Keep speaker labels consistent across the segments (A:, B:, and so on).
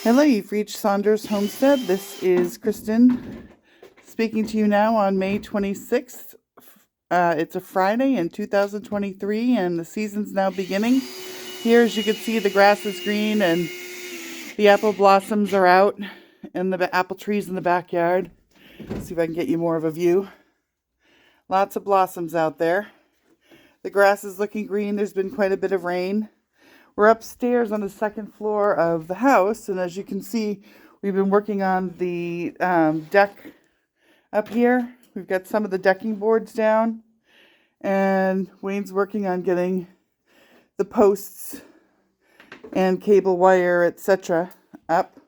A: Hello, you've reached Saunders Homestead. This is Kristen speaking to you now on May 26th. It's a Friday in 2023 and the season's now beginning. Here, as you can see, the grass is green and the apple blossoms are out and the apple trees in the backyard. Let's see if I can get you more of a view. Lots of blossoms out there. The grass is looking green. There's been quite a bit of rain. We're upstairs on the second floor of the house, and as you can see, we've been working on the deck up here. We've got some of the decking boards down, and Wayne's working on getting the posts and cable wire, etc. up.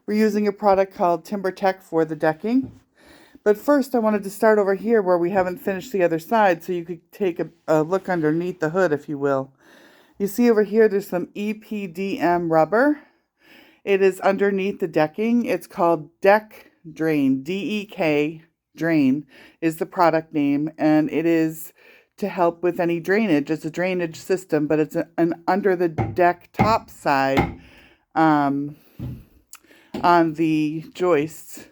A: We're using a product called Timber Tech for the decking. But first, I wanted to start over here where we haven't finished the other side, so you could take a look underneath the hood, if you will. You see over here, there's some EPDM rubber. It is underneath the decking. It's called Dek Drain. DEK Drain is the product name, and it is to help with any drainage. It's a drainage system, but it's an under the deck topside on the joists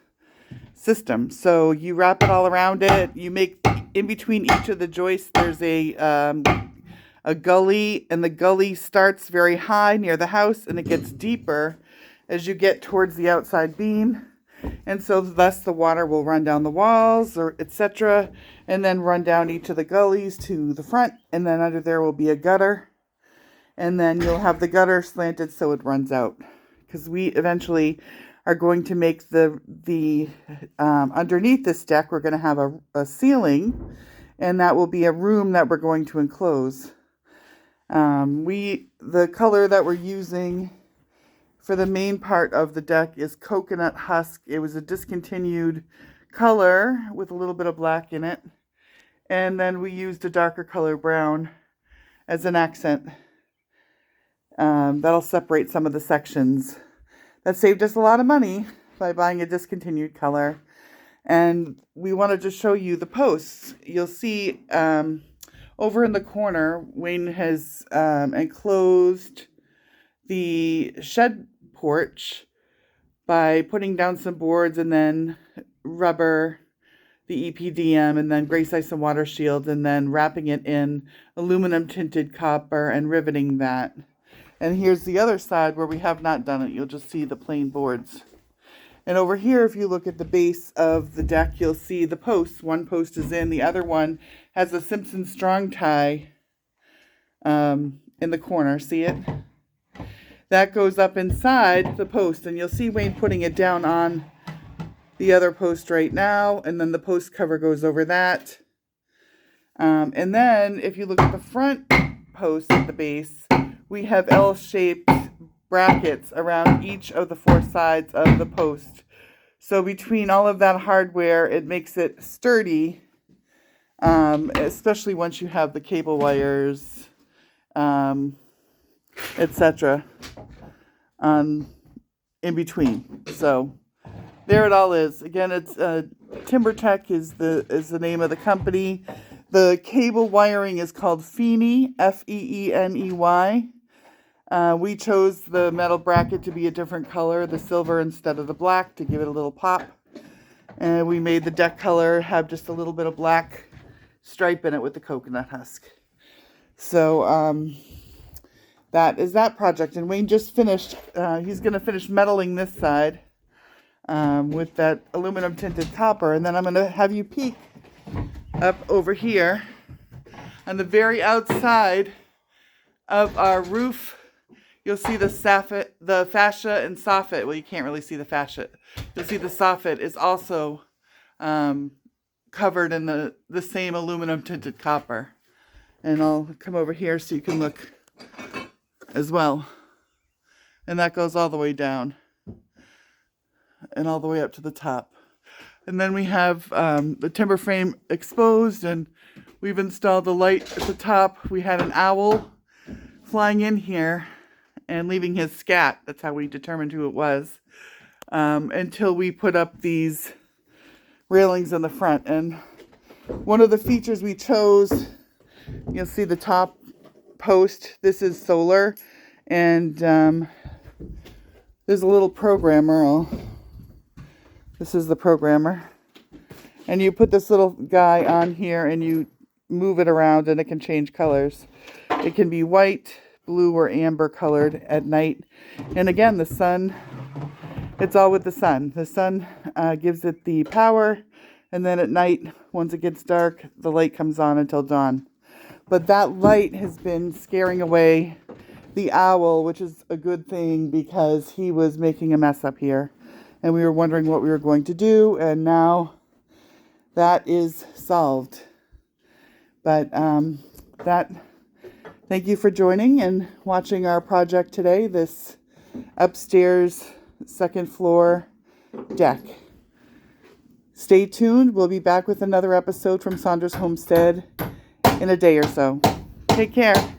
A: system. So you wrap it all around it. You make in between each of the joists, there's a gully, and the gully starts very high near the house and it gets deeper as you get towards the outside beam, and so thus the water will run down the walls or etc. and then run down each of the gullies to the front, and then under there will be a gutter, and then you'll have the gutter slanted so it runs out, because we eventually are going to make the underneath this deck, we're going to have a ceiling, and that will be a room that we're going to enclose. The color that we're using for the main part of the deck is coconut husk. It was a discontinued color with a little bit of black in it. And then we used a darker color brown as an accent. That'll separate some of the sections. That saved us a lot of money by buying a discontinued color. And we wanted to show you the posts. You'll see over in the corner, Wayne has enclosed the shed porch by putting down some boards and then rubber, the EPDM, and then Grace Ice and Water Shield, and then wrapping it in aluminum tinted copper and riveting that. And here's the other side where we have not done it. You'll just see the plain boards. And over here, if you look at the base of the deck, you'll see the posts. One post is in, the other one has a Simpson strong tie in the corner. See it? That goes up inside the post, and you'll see Wayne putting it down on the other post right now, and then the post cover goes over that. And then if you look at the front post at the base, we have L-shaped brackets around each of the four sides of the post. So between all of that hardware, it makes it sturdy, especially once you have the cable wires, etc. In between. So there it all is. Again, it's Timber Tech is the name of the company. The cable wiring is called Feeney, F-E-E-N-E-Y. We chose the metal bracket to be a different color, the silver instead of the black, to give it a little pop. And we made the deck color have just a little bit of black stripe in it with the coconut husk. So that is that project. And Wayne just finished, he's going to finish metaling this side with that aluminum tinted copper. And then I'm going to have you peek up over here on the very outside of our roof. You'll see the fascia and soffit. Well, you can't really see the fascia. You'll see the soffit is also covered in the same aluminum tinted copper. And I'll come over here so you can look as well. And that goes all the way down and all the way up to the top. And then we have the timber frame exposed, and we've installed the light at the top. We had an owl flying in here and leaving his scat. That's how we determined who it was, until we put up these railings in the front. And one of the features we chose, you'll see the top post. This is solar, and there's a little programmer. This is the programmer. And you put this little guy on here and you move it around and it can change colors. It can be white, blue, or amber colored at night. And again, the sun, it's all with the sun. The sun gives it the power, and then at night, once it gets dark, the light comes on until dawn. But that light has been scaring away the owl, which is a good thing because he was making a mess up here. And we were wondering what we were going to do, and now that is solved. But thank you for joining and watching our project today, this upstairs second floor deck. Stay tuned. We'll be back with another episode from Sandra's Homestead in a day or so. Take care.